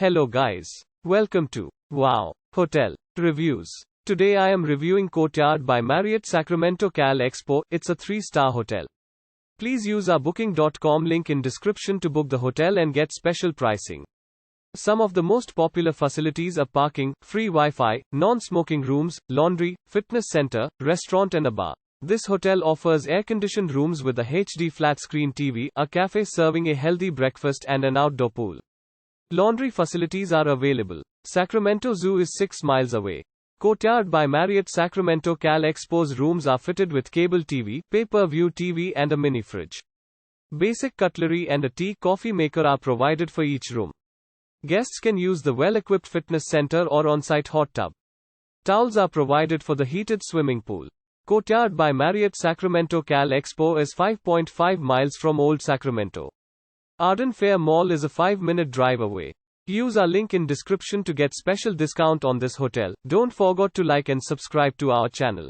Hello guys. Welcome to Wow Hotel Reviews. Today I am reviewing Courtyard by Marriott Sacramento Cal Expo. It's a 3-star hotel. Please use our booking.com link in description to book the hotel and get special pricing. Some of the most popular facilities are parking, free Wi-Fi, non-smoking rooms, laundry, fitness center, restaurant and a bar. This hotel offers air-conditioned rooms with a HD flat-screen TV, a cafe serving a healthy breakfast and an outdoor pool. Laundry facilities are available. Sacramento Zoo is 6 miles away. Courtyard by Marriott Sacramento Cal Expo's rooms are fitted with cable TV, pay-per-view TV and a mini fridge. Basic cutlery and a tea-coffee maker are provided for each room. Guests can use the well-equipped fitness center or on-site hot tub. Towels are provided for the heated swimming pool. Courtyard by Marriott Sacramento Cal Expo is 5.5 miles from Old Sacramento. Arden Fair Mall is a 5-minute drive away. Use our link in description to get special discount on this hotel. Don't forget to like and subscribe to our channel.